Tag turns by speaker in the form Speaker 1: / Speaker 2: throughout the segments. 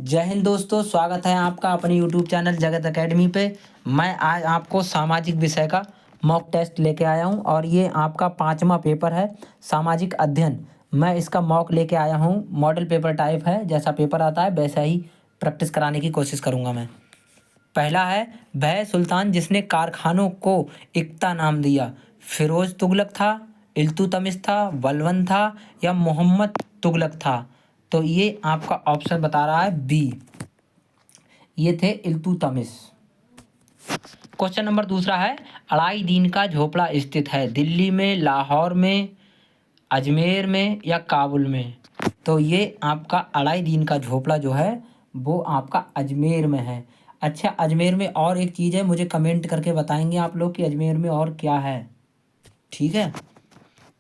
Speaker 1: जय हिंद दोस्तों, स्वागत है आपका अपने यूट्यूब चैनल जगत एकेडमी पे। मैं आज आपको सामाजिक विषय का मॉक टेस्ट लेके आया हूं और ये आपका 5वां पेपर है, सामाजिक अध्ययन। मैं इसका मॉक लेके आया हूं, मॉडल पेपर टाइप है, जैसा पेपर आता है वैसा ही प्रैक्टिस कराने की कोशिश करूंगा मैं। पहला है, वह सुल्तान जिसने कारखानों को इक्ता नाम दिया, फिरोज तुगलक था, इल्तुतमिश था, बलबन था या मोहम्मद तुगलक था। तो ये आपका ऑप्शन बता रहा है बी, ये थे इल्तुतमिश। क्वेश्चन नंबर दूसरा है, अढ़ाई दीन का झोपड़ा स्थित है दिल्ली में, लाहौर में, अजमेर में या काबुल में। तो ये आपका अढ़ाई दीन का झोपड़ा जो है वो आपका अजमेर में है। अच्छा, अजमेर में और एक चीज़ है, मुझे कमेंट करके बताएंगे आप लोग कि अजमेर में और क्या है। ठीक है।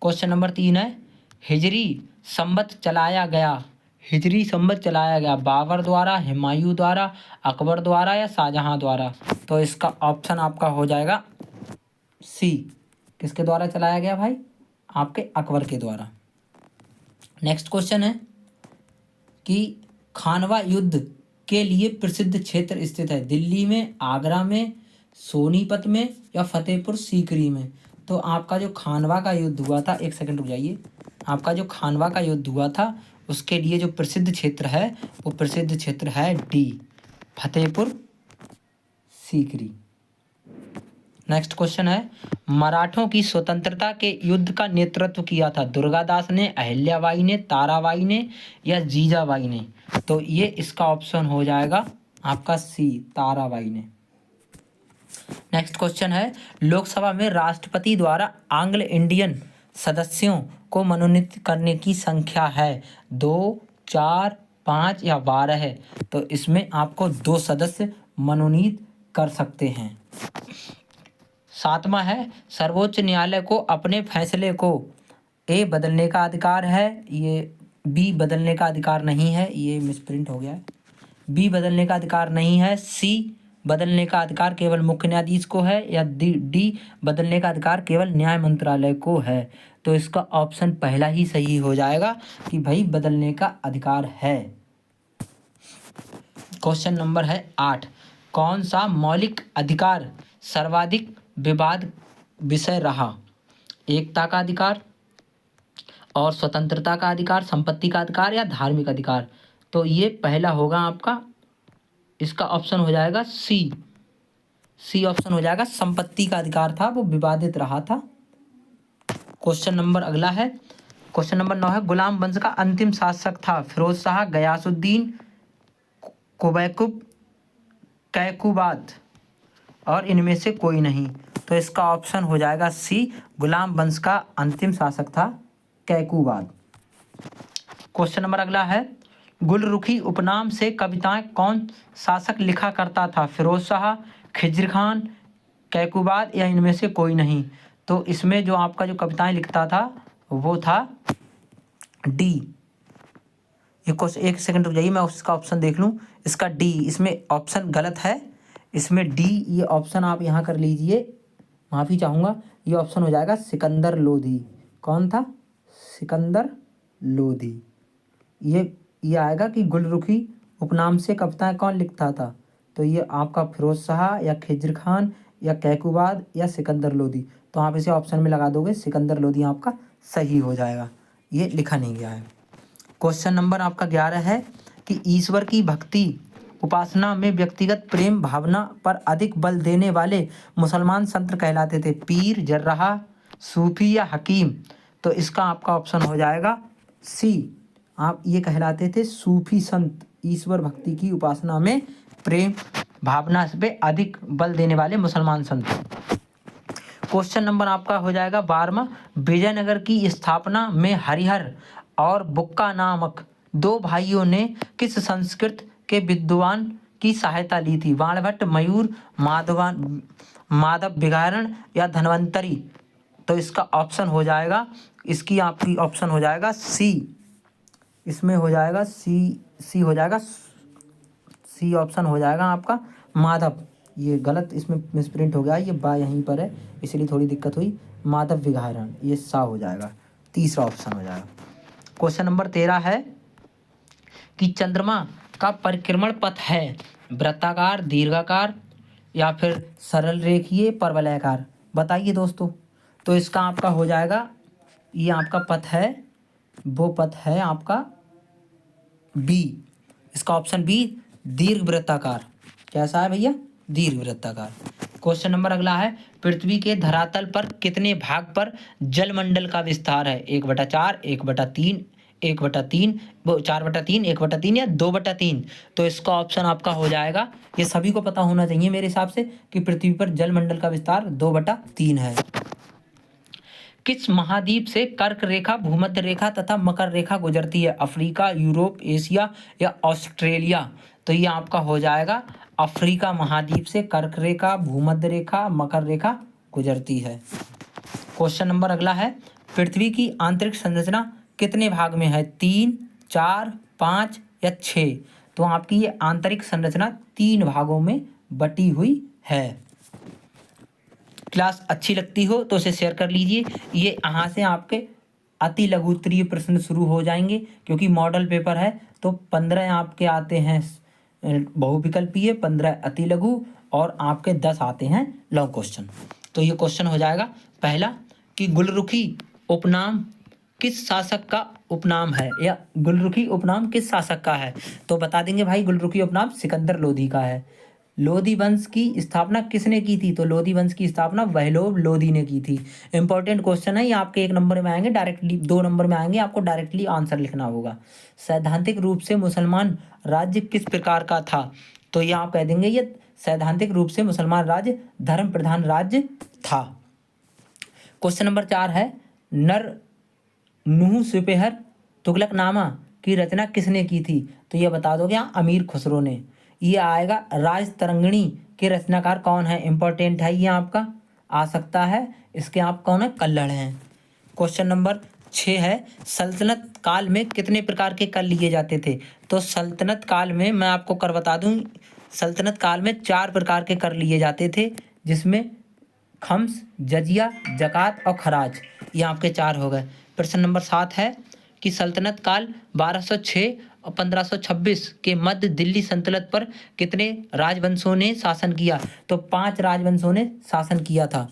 Speaker 1: क्वेश्चन नंबर 3 है, हिजरी संवत चलाया गया, हिजरी संवत चलाया गया बाबर द्वारा, हुमायूं द्वारा, अकबर द्वारा या शाहजहां द्वारा। तो इसका ऑप्शन आपका हो जाएगा सी, किसके द्वारा चलाया गया भाई? आपके अकबर के द्वारा। नेक्स्ट क्वेश्चन है कि खानवा युद्ध के लिए प्रसिद्ध क्षेत्र स्थित है दिल्ली में, आगरा में, सोनीपत में या फतेहपुर सीकरी में। तो आपका जो खानवा का युद्ध हुआ था, एक सेकंड रुक जाइए, आपका जो खानवा का युद्ध हुआ था उसके लिए जो प्रसिद्ध क्षेत्र है वो प्रसिद्ध क्षेत्र है D, Fatehpur Sikri. Next question है, मराठों की स्वतंत्रता के युद्ध का नेतृत्व किया था दुर्गादास ने, अहिल्याबाई ने, ताराबाई ने या जीजाबाई ने। तो ये इसका ऑप्शन हो जाएगा आपका सी, ताराबाई ने। नेक्स्ट क्वेश्चन है, लोकसभा में राष्ट्रपति द्वारा एंग्लो इंडियन सदस्यों को मनोनीत करने की संख्या है 2, 4, 5 या 12 है। तो इसमें आपको 2 सदस्य मनोनीत कर सकते हैं। 7वां है, सर्वोच्च न्यायालय को अपने फैसले को ए बदलने का अधिकार है, ये बी बदलने का अधिकार नहीं है, ये मिसप्रिंट हो गया है, बी बदलने का अधिकार नहीं है, सी बदलने का अधिकार केवल मुख्य न्यायाधीश को है या डी बदलने का अधिकार केवल न्याय मंत्रालय को है। तो इसका ऑप्शन पहला ही सही हो जाएगा कि भाई बदलने का अधिकार है। क्वेश्चन नंबर है 8, कौन सा मौलिक अधिकार सर्वाधिक विवाद विषय रहा? एकता का अधिकार और स्वतंत्रता का अधिकार, संपत्ति का अधिकार या धार्मिक अधिकार। तो ये पहला होगा आपका, इसका ऑप्शन हो जाएगा सी, सी ऑप्शन हो जाएगा, संपत्ति का अधिकार था वो विवादित रहा था। क्वेश्चन नंबर अगला है, क्वेश्चन नंबर 9 है, गुलाम वंश का अंतिम शासक था फिरोज शाह, गयासुद्दीन, कुबैकुब, कैकुबाद और इनमें से कोई नहीं। तो इसका ऑप्शन हो जाएगा सी, गुलाम वंश का अंतिम शासक था कैकुबाद। क्वेश्चन नंबर अगला है, गुलरुखी उपनाम से कविताएं कौन शासक लिखा करता था? फिरोज शाह, खिज्र खान, कैकुबाद या इनमें से कोई नहीं। तो इसमें जो आपका जो कविताएं लिखता था वो था डी। एक सेकंड रुक जाइए, मैं उसका ऑप्शन देख लूँ। इसका डी, इसमें ऑप्शन गलत है, इसमें डी ये ऑप्शन आप यहाँ कर लीजिए, माफ़ी चाहूँगा, ये ऑप्शन हो जाएगा सिकंदर लोधी। कौन था? सिकंदर लोधी। ये आएगा कि गुलरुखी उपनाम से कविताएं कौन लिखता था? तो ये आपका फिरोज शाह या खिज्र खान या कैकुबाद या सिकंदर लोधी। तो आप इसे ऑप्शन में लगा दोगे, सिकंदर लोधी आपका सही हो जाएगा, ये लिखा नहीं गया है। क्वेश्चन नंबर आपका 11 है कि ईश्वर की भक्ति उपासना में व्यक्तिगत प्रेम भावना पर अधिक बल देने वाले मुसलमान संत कहलाते थे? पीर, जर्राह, सूफी या हकीम। तो इसका आपका ऑप्शन हो जाएगा सी, आप ये कहलाते थे सूफी संत, ईश्वर भक्ति की उपासना में प्रेम भावना पे अधिक बल देने वाले मुसलमान संत। क्वेश्चन नंबर आपका हो जाएगा 12वां, विजयनगर की स्थापना में हरिहर और बुक्का नामक 2 भाइयों ने किस संस्कृत के विद्वान की सहायता ली थी? बाणभट्ट, मयूर, माधव विगारण या धन्वंतरी। तो इसका ऑप्शन हो जाएगा, इसकी आपकी ऑप्शन हो जाएगा सी, इसमें हो जाएगा सी हो जाएगा, सी ऑप्शन हो जाएगा आपका माधव। ये गलत इसमें मिसप्रिंट हो गया, ये बा यहीं पर है इसलिए थोड़ी दिक्कत हुई, माधव विगारण, ये सा हो जाएगा, तीसरा ऑप्शन हो जाएगा। क्वेश्चन नंबर 13 है कि चंद्रमा का परिक्रमण पथ है? वृत्ताकार, दीर्घाकार या फिर सरल रेखीय, परवलयाकार? बताइए दोस्तों। तो इसका आपका हो जाएगा, ये आपका पथ है, वो पथ है आपका बी, इसका ऑप्शन बी, दीर्घ वृत्ताकार। कैसा है भैया? दीर्घ वृत्ताकार। क्वेश्चन नंबर अगला है, पृथ्वी के धरातल पर कितने भाग पर जलमंडल का विस्तार है? 1/4, 1/3, 1/3, वो 4/3, 1/3 या 2/3? तो इसका ऑप्शन आपका हो जाएगा, ये सभी को पता होना चाहिए मेरे हिसाब से, कि पृथ्वी पर जलमंडल का विस्तार 2/3 है। किस महाद्वीप से कर्क रेखा, भूमध्य रेखा तथा मकर रेखा गुजरती है? अफ्रीका, यूरोप, एशिया या ऑस्ट्रेलिया? तो ये आपका हो जाएगा अफ्रीका महाद्वीप से कर्क रेखा, भूमध्य रेखा, मकर रेखा गुजरती है। क्वेश्चन नंबर अगला है, पृथ्वी की आंतरिक संरचना कितने भाग में है? 3, 4, 5 या 6? तो आपकी ये आंतरिक संरचना 3 भागों में बटी हुई है। क्लास अच्छी लगती हो तो उसे शेयर कर लीजिए। ये यहाँ से आपके अति लघु उत्तरीय प्रश्न शुरू हो जाएंगे, क्योंकि मॉडल पेपर है तो 15 आपके आते हैं बहुविकल्पीय, 15 अति लघु और आपके 10 आते हैं लॉन्ग क्वेश्चन। तो ये क्वेश्चन हो जाएगा पहला कि गुलरुखी उपनाम किस शासक का उपनाम है, या गुलरुखी उपनाम किस शासक का है? तो बता देंगे भाई, गुलरुखी उपनाम सिकंदर लोधी का है। लोधी वंश की स्थापना किसने की थी? तो लोधी वंश की स्थापना वहलोब लोधी ने की थी। इंपॉर्टेंट क्वेश्चन है ये, आपके 1 नंबर में आएंगे डायरेक्टली, 2 नंबर में आएंगे, आपको डायरेक्टली आंसर लिखना होगा। सैद्धांतिक रूप से मुसलमान राज्य किस प्रकार का था? तो ये आप कह देंगे, ये सैद्धांतिक रूप से मुसलमान राज्य धर्म प्रधान राज्य था। क्वेश्चन नंबर 4 है, नर नूह सिपेहर तुगलकनामा की रचना किसने की थी? तो ये बता दोगे अमीर खुसरो ने। ये आएगा राज तरंगिणी के रचनाकार कौन है? इंपॉर्टेंट है ये, आपका आ सकता है, इसके आप कौन है? कल्हड़ हैं। क्वेश्चन नंबर 6 है, सल्तनत काल में कितने प्रकार के कर लिए जाते थे? तो सल्तनत काल में मैं आपको कर बता दूं, सल्तनत काल में 4 प्रकार के कर लिए जाते थे, जिसमें खम्स, जजिया, जकात और खराज, ये आपके 4 हो गए। प्रश्न नंबर 7 है कि सल्तनत काल 1206 और 1526 के मध्य दिल्ली सल्तनत पर कितने राजवंशों ने शासन किया? तो 5 राजवंशों ने शासन किया था।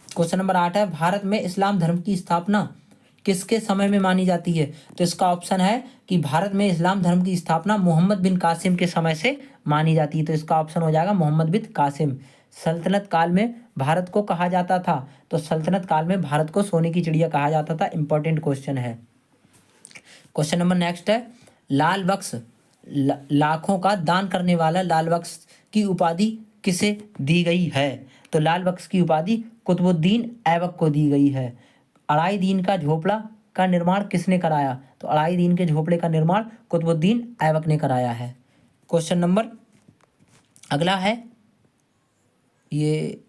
Speaker 1: क्वेश्चन नंबर 8 है, भारत में इस्लाम धर्म की स्थापना किसके समय में मानी जाती है? तो इसका ऑप्शन है कि भारत में इस्लाम धर्म की स्थापना मोहम्मद बिन कासिम के समय से मानी जाती है। तो इसका ऑप्शन हो जाएगा मोहम्मद बिन कासिम। सल्तनत काल में भारत को कहा जाता था, तो सल्तनत काल में भारत को सोने की चिड़िया कहा जाता था। इंपॉर्टेंट क्वेश्चन है। क्वेश्चन नंबर नेक्स्ट है, लाल बख्श लाखों का दान करने वाला लाल बख्श की उपाधि किसे दी गई है? तो लाल बख्श की उपाधि कुतुबुद्दीन ऐबक को दी गई है। अढ़ाई दीन का झोपड़ा का निर्माण किसने कराया? तो अढ़ाई दीन के झोपड़े का निर्माण कुतुबुद्दीन ऐबक ने कराया है। क्वेश्चन नंबर अगला है ये,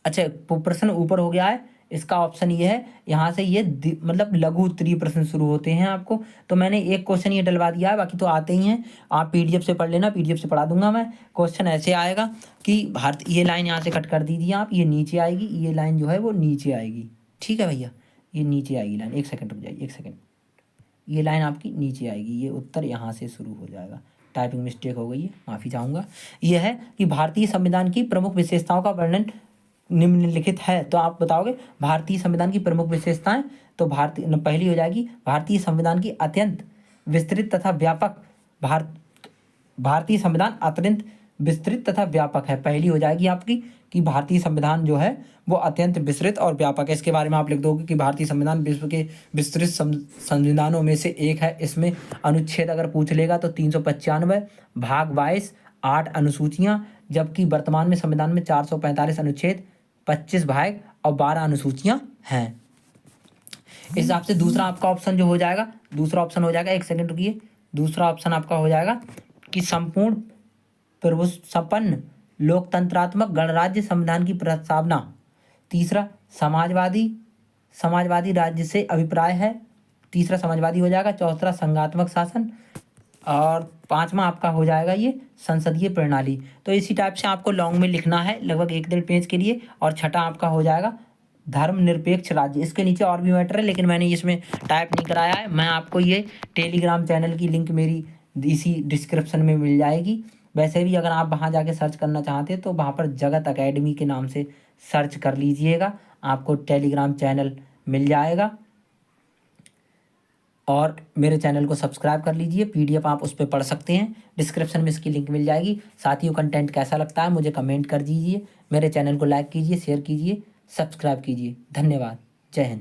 Speaker 1: अच्छा प्रश्न ऊपर हो गया है, इसका ऑप्शन ये है, यहाँ से ये मतलब लघु उत्तरीय प्रश्न शुरू होते हैं आपको। तो मैंने एक क्वेश्चन ये डलवा दिया है, बाकी तो आते ही हैं, आप पीडीएफ से पढ़ लेना, पीडीएफ से पढ़ा दूंगा मैं। क्वेश्चन ऐसे आएगा कि भारत, ये लाइन यहाँ से कट कर दीजिए आप, ये नीचे आएगी, ये लाइन जो है वो नीचे आएगी। ठीक है भैया, ये नीचे आएगी लाइन, 1 सेकंड रुक जाइए, 1 सेकंड, ये लाइन आपकी नीचे आएगी, ये उत्तर यहाँ से शुरू हो जाएगा। टाइपिंग मिस्टेक हो गई है, माफ़ी चाहूँगा। यह है कि भारतीय संविधान की प्रमुख विशेषताओं का वर्णन निम्नलिखित है। तो आप बताओगे भारतीय संविधान की प्रमुख विशेषताएं, तो भारतीय पहली हो जाएगी, भारतीय संविधान की अत्यंत विस्तृत तथा व्यापक, भारतीय संविधान अत्यंत विस्तृत तथा व्यापक है। पहली हो जाएगी आपकी कि भारतीय संविधान जो है वो अत्यंत विस्तृत और व्यापक है। इसके बारे में आप लिख दोगे कि भारतीय संविधान विश्व के विस्तृत संविधानों में से एक है। इसमें अनुच्छेद अगर पूछ लेगा तो 395, भाग 22, 8 अनुसूचियाँ, जबकि वर्तमान में संविधान में 445 अनुच्छेद, 25 भाग और 12 अनुसूचियाँ हैं। इस हिसाब से दूसरा आपका ऑप्शन जो हो जाएगा, दूसरा ऑप्शन हो जाएगा, 1 सेकंड रुकिए, दूसरा ऑप्शन आपका हो जाएगा कि संपूर्ण प्रभुसंपन्न लोकतंत्रात्मक गणराज्य संविधान की प्रस्तावना। तीसरा समाजवादी राज्य से अभिप्राय है, तीसरा समाजवादी हो जाएगा। चौथा संघात्मक शासन, और 5वां आपका हो जाएगा ये संसदीय प्रणाली। तो इसी टाइप से आपको लॉन्ग में लिखना है लगभग 1-1.5 पेज के लिए। और छठा आपका हो जाएगा धर्मनिरपेक्ष राज्य। इसके नीचे और भी मैटर है, लेकिन मैंने इसमें टाइप नहीं कराया है। मैं आपको ये टेलीग्राम चैनल की लिंक मेरी इसी डिस्क्रिप्शन में मिल जाएगी। वैसे भी अगर आप वहाँ जाके सर्च करना चाहते हैं तो वहाँ पर जगत एकेडमी के नाम से सर्च कर लीजिएगा, आपको टेलीग्राम चैनल मिल जाएगा। और मेरे चैनल को सब्सक्राइब कर लीजिए, पीडीएफ आप उस पर पढ़ सकते हैं, डिस्क्रिप्शन में इसकी लिंक मिल जाएगी। साथियों, कंटेंट कैसा लगता है मुझे कमेंट कर दीजिए, मेरे चैनल को लाइक कीजिए, शेयर कीजिए, सब्सक्राइब कीजिए। धन्यवाद। जय हिंद।